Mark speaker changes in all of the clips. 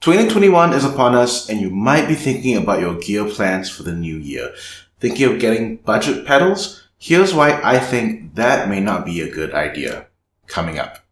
Speaker 1: 2021 is upon us, and you might be thinking about your gear plans for the new year. Thinking of getting budget pedals? Here's why I think that may not be a good idea. Coming up.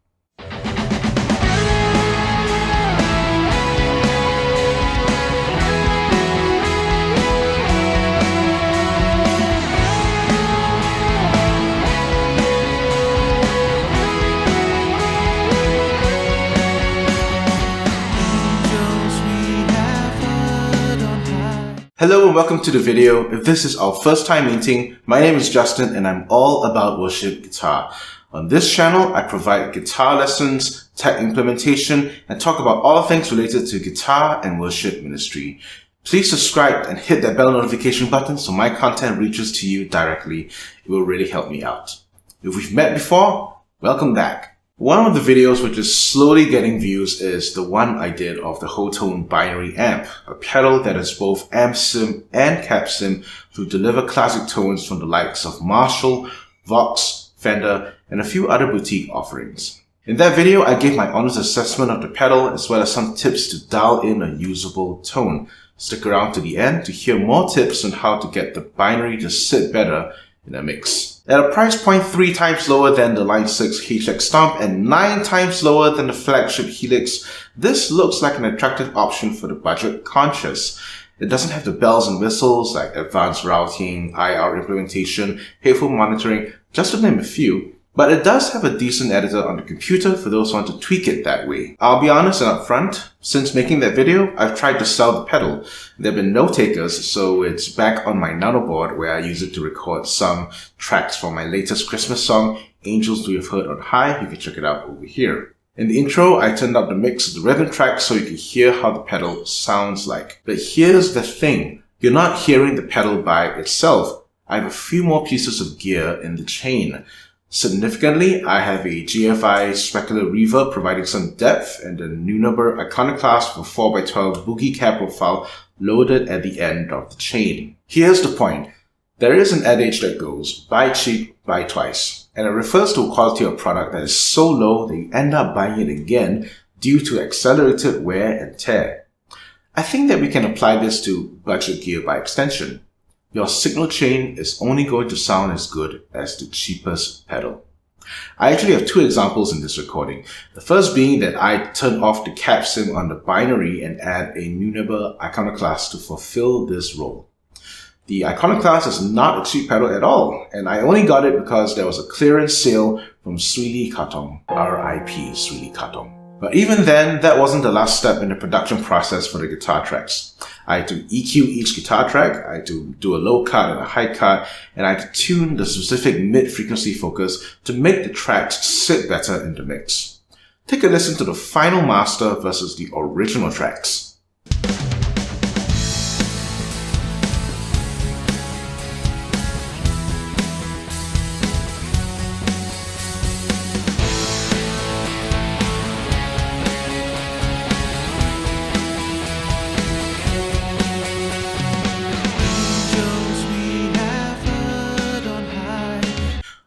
Speaker 1: Hello and welcome to the video. If this is our first time meeting, my name is Justin and I'm all about worship guitar. On this channel, I provide guitar lessons, tech implementation, and talk about all things related to guitar and worship ministry. Please subscribe and hit that bell notification button so my content reaches to you directly. It will really help me out. If we've met before, welcome back. One of the videos which is slowly getting views is the one I did of the Hotone Binary Amp, a pedal that is both amp sim and cap sim to deliver classic tones from the likes of Marshall, Vox, Fender, and a few other boutique offerings. In that video, I gave my honest assessment of the pedal as well as some tips to dial in a usable tone. Stick around to the end to hear more tips on how to get the binary to sit better in a mix. At a price point 3 times lower than the Line 6 HX Stomp and 9 times lower than the flagship Helix, this looks like an attractive option for the budget conscious. It doesn't have the bells and whistles like advanced routing, IR implementation, headphone monitoring, just to name a few, but it does have a decent editor on the computer for those who want to tweak it that way. I'll be honest and upfront, since making that video, I've tried to sell the pedal. There have been no takers, so it's back on my nano board where I use it to record some tracks for my latest Christmas song, Angels We Have Heard on High. You can check it out over here. In the intro, I turned up the mix of the rhythm track so you can hear how the pedal sounds like. But here's the thing, you're not hearing the pedal by itself. I have a few more pieces of gear in the chain. Significantly, I have a GFI specular reverb providing some depth and a Nunaber Iconoclast for 4x12 boogie cap profile loaded at the end of the chain. Here's the point. There is an adage that goes, buy cheap, buy twice. And it refers to a quality of product that is so low that you end up buying it again due to accelerated wear and tear. I think that we can apply this to budget gear by extension. Your signal chain is only going to sound as good as the cheapest pedal. I actually have 2 examples in this recording. The first being that I turn off the cap sim on the binary and add a Nunaber Iconoclast to fulfill this role. The Iconoclast is not a cheap pedal at all, and I only got it because there was a clearance sale from Sweeney Katong, RIP Sweeney Katong. But even then, that wasn't the last step in the production process for the guitar tracks. I had to EQ each guitar track, I had to do a low cut and a high cut, and I had to tune the specific mid-frequency focus to make the tracks sit better in the mix. Take a listen to the final master versus the original tracks.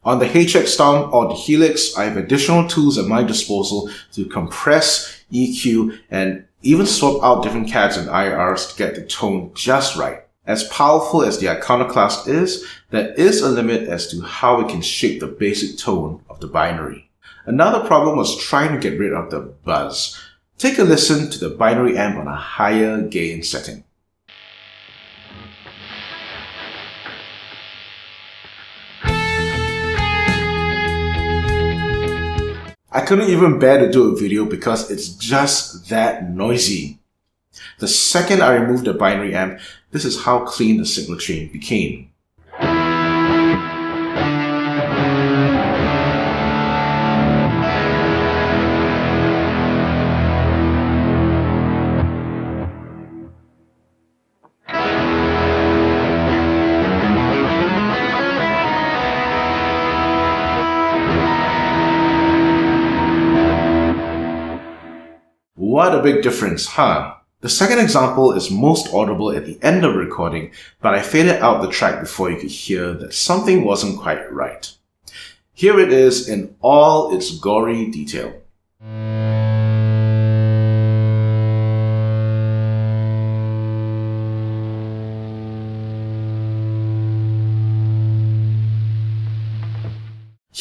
Speaker 1: On the HX Stomp or the Helix, I have additional tools at my disposal to compress, EQ, and even swap out different CADs and IRs to get the tone just right. As powerful as the Iconoclast is, there is a limit as to how it can shape the basic tone of the binary. Another problem was trying to get rid of the buzz. Take a listen to the binary amp on a higher gain setting. I couldn't even bear to do a video because it's just that noisy. The second I removed the binary amp, this is how clean the signal chain became. What a big difference, huh? The second example is most audible at the end of the recording, but I faded out the track before you could hear that something wasn't quite right. Here it is in all its gory detail.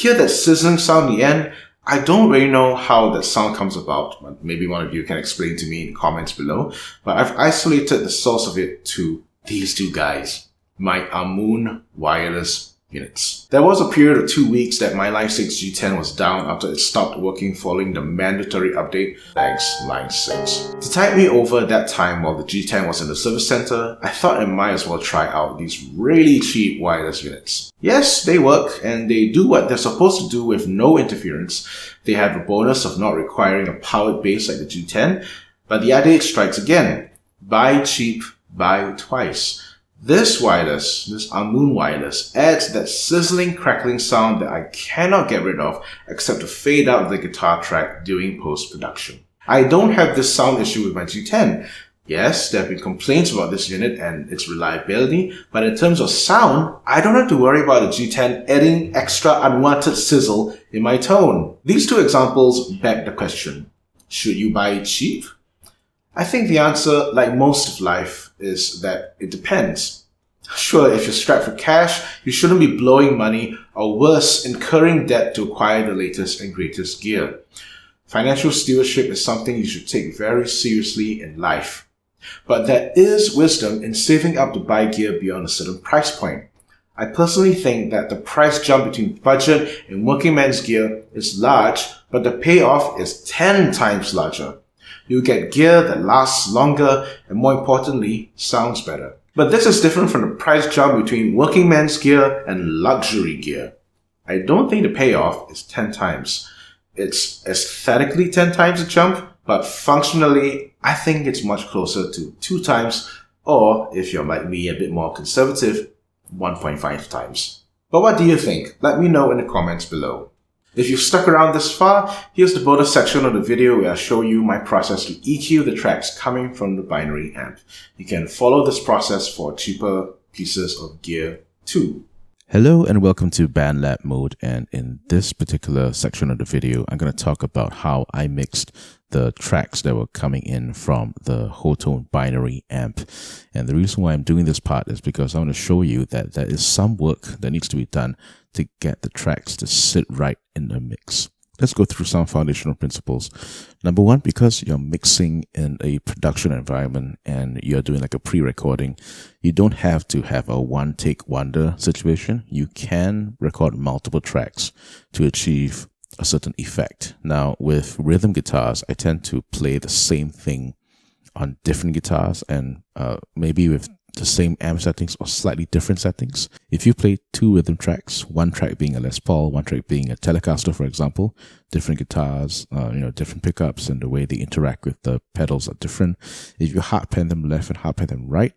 Speaker 1: hear that sizzling sound in the end. I don't really know how that sound comes about, but maybe one of you can explain to me in the comments below. But I've isolated the source of it to these two guys, my Ammoon wireless units. There was a period of 2 weeks that my Line 6 G10 was down after it stopped working following the mandatory update. Thanks, Line 6. To tide me over that time while the G10 was in the service center, I thought I might as well try out these really cheap wireless units. Yes, they work and they do what they're supposed to do with no interference. They have a bonus of not requiring a powered base like the G10, but the adage strikes again. Buy cheap, buy twice. This Ammoon wireless, adds that sizzling, crackling sound that I cannot get rid of except to fade out the guitar track during post-production. I don't have this sound issue with my G10. Yes, there have been complaints about this unit and its reliability, but in terms of sound, I don't have to worry about the G10 adding extra unwanted sizzle in my tone. These two examples beg the question, should you buy it cheap? I think the answer, like most of life, is that it depends. Sure, if you're strapped for cash, you shouldn't be blowing money or worse, incurring debt to acquire the latest and greatest gear. Financial stewardship is something you should take very seriously in life. But there is wisdom in saving up to buy gear beyond a certain price point. I personally think that the price jump between budget and working man's gear is large, but the payoff is 10 times larger. You get gear that lasts longer and, more importantly, sounds better. But this is different from the price jump between working man's gear and luxury gear. I don't think the payoff is 10 times. It's aesthetically 10 times the jump, but functionally, I think it's much closer to 2 times, or if you're like me, a bit more conservative, 1.5 times. But what do you think? Let me know in the comments below. If you've stuck around this far, here's the bonus section of the video where I show you my process to EQ the tracks coming from the binary amp. You can follow this process for cheaper pieces of gear too.
Speaker 2: Hello and welcome to Band Lab Mode, and in this particular section of the video, I'm going to talk about how I mixed the tracks that were coming in from the Hotone Binary Amp. And the reason why I'm doing this part is because I want to show you that there is some work that needs to be done to get the tracks to sit right in the mix. Let's go through some foundational principles. Number one, because you're mixing in a production environment and you're doing like a pre-recording, you don't have to have a one-take wonder situation. You can record multiple tracks to achieve a certain effect. Now, with rhythm guitars, I tend to play the same thing on different guitars and maybe with the same amp settings or slightly different settings. If you play 2 rhythm tracks, one track being a Les Paul, one track being a Telecaster, for example, different guitars, different pickups, and the way they interact with the pedals are different. If you hard pan them left and hard pan them right,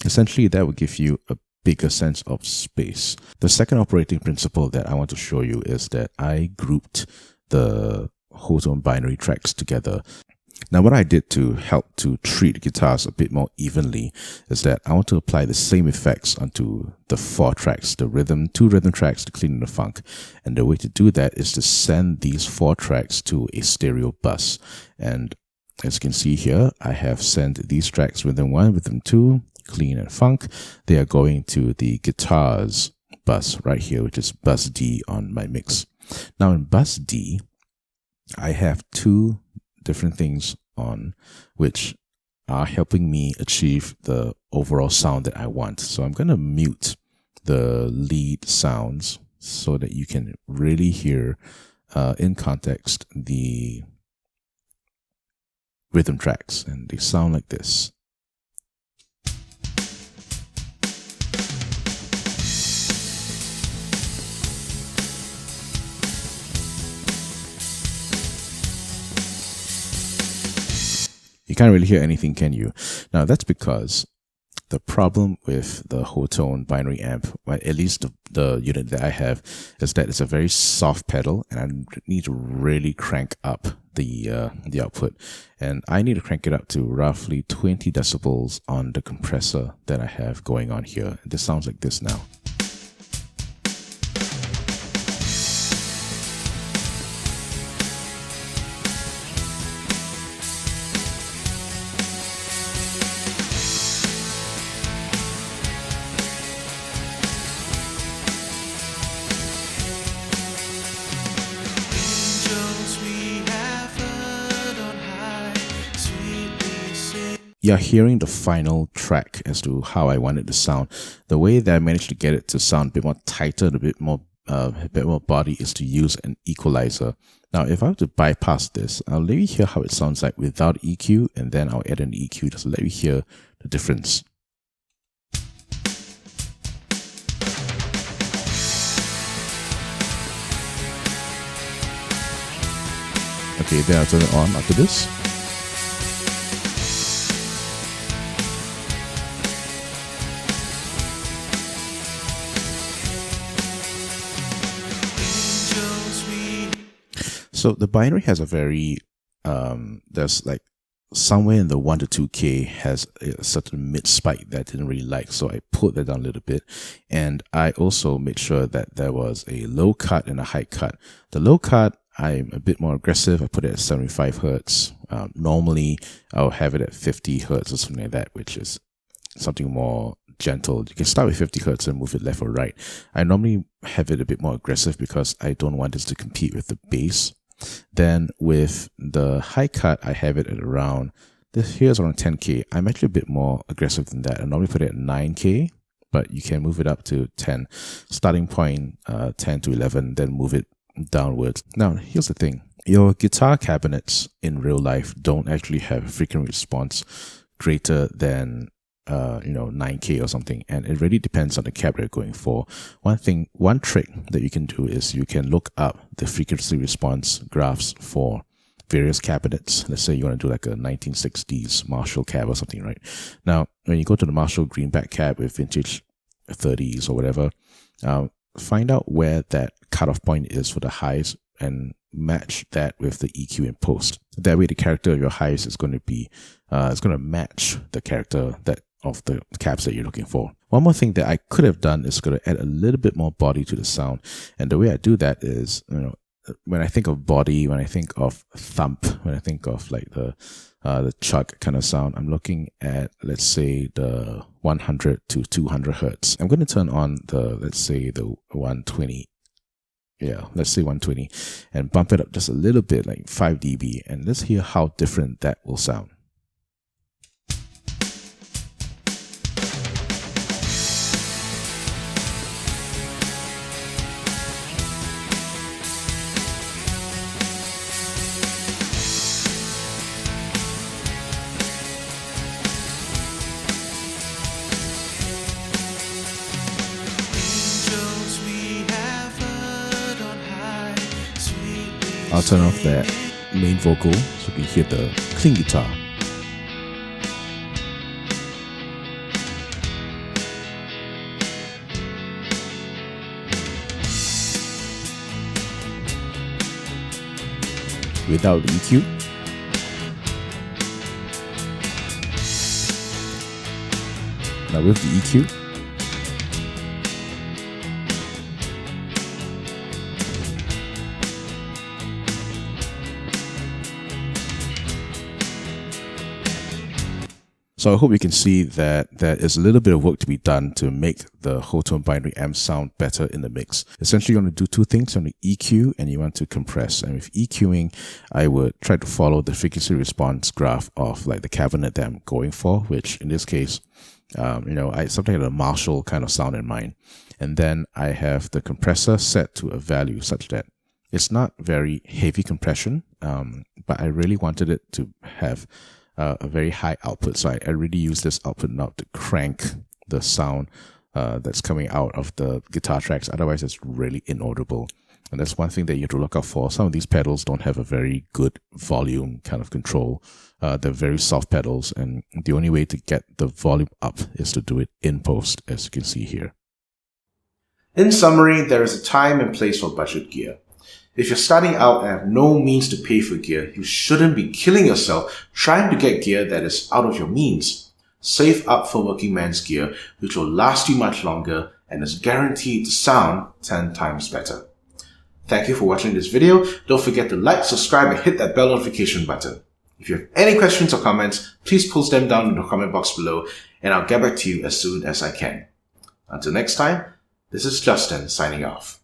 Speaker 2: essentially that will give you a bigger sense of space. The second operating principle that I want to show you is that I grouped the Hotone binary tracks together. Now, what I did to help to treat guitars a bit more evenly is that I want to apply the same effects onto the 4 tracks, the 2 rhythm tracks, the clean and the funk. And the way to do that is to send these 4 tracks to a stereo bus. And as you can see here, I have sent these tracks, rhythm 1, rhythm 2, clean and funk. They are going to the guitars bus right here, which is bus D on my mix. Now in bus D, I have 2 different things on which are helping me achieve the overall sound that I want. So I'm going to mute the lead sounds so that you can really hear in context the rhythm tracks, and they sound like this. You can't really hear anything, can you? Now, that's because the problem with the Hotone binary amp, at least the unit that I have, is that it's a very soft pedal, and I need to really crank up the output. And I need to crank it up to roughly 20 decibels on the compressor that I have going on here. This sounds like this now. you're hearing the final track as to how I want it to sound. The way that I managed to get it to sound a bit more tighter, a bit more body is to use an equalizer. Now, if I have to bypass this, I'll let you hear how it sounds like without EQ, and then I'll add an EQ just to let you hear the difference. Okay, then I'll turn it on after this. So the binary has a very, there's like somewhere in the 1 to 2K has a certain mid spike that I didn't really like. So I pulled that down a little bit. And I also made sure that there was a low cut and a high cut. The low cut, I'm a bit more aggressive. I put it at 75 Hertz. Normally I'll have it at 50 Hertz or something like that, which is something more gentle. You can start with 50 Hertz and move it left or right. I normally have it a bit more aggressive because I don't want this to compete with the bass. Then with the high cut, I have it at around, here's around 10K. I'm actually a bit more aggressive than that. I normally put it at 9K, but you can move it up to 10. Starting point 10 to 11, then move it downwards. Now, here's the thing. Your guitar cabinets in real life don't actually have a frequency response greater than 9K or something, and it really depends on the cab you're going for. One trick that you can do is you can look up the frequency response graphs for various cabinets. Let's say you want to do like a 1960s Marshall cab or something, right? Now, when you go to the Marshall greenback cab with vintage 30s or whatever, find out where that cutoff point is for the highs and match that with the EQ in post. That way, the character of your highs is going to be, it's going to match the character of the cabs that you're looking for. One more thing that I could have done is going to add a little bit more body to the sound. And the way I do that is, when I think of body, when I think of thump, when I think of like the chug kind of sound, I'm looking at, let's say, the 100 to 200 Hertz. I'm going to turn on let's say the 120. Yeah, let's say 120 and bump it up just a little bit, like 5 dB. And let's hear how different that will sound. I'll turn off that main vocal so you can hear the clean guitar. Without the EQ. Now with the EQ. So I hope you can see that there is a little bit of work to be done to make the Hotone Binary Amp sound better in the mix. Essentially, you want to do two things. You want to EQ and you want to compress. And with EQing, I would try to follow the frequency response graph of like the cabinet that I'm going for, which in this case, I something like a Marshall kind of sound in mind. And then I have the compressor set to a value such that it's not very heavy compression, but I really wanted it to have a very high output. So I really use this output knob to crank the sound that's coming out of the guitar tracks. Otherwise, it's really inaudible. And that's one thing that you have to look out for. Some of these pedals don't have a very good volume kind of control. They're very soft pedals, and the only way to get the volume up is to do it in post, as you can see here.
Speaker 1: In summary, there is a time and place for budget gear. If you're starting out and have no means to pay for gear, you shouldn't be killing yourself trying to get gear that is out of your means. Save up for working man's gear, which will last you much longer and is guaranteed to sound 10 times better. Thank you for watching this video. Don't forget to like, subscribe, and hit that bell notification button. If you have any questions or comments, please post them down in the comment box below, and I'll get back to you as soon as I can. Until next time, this is Justin signing off.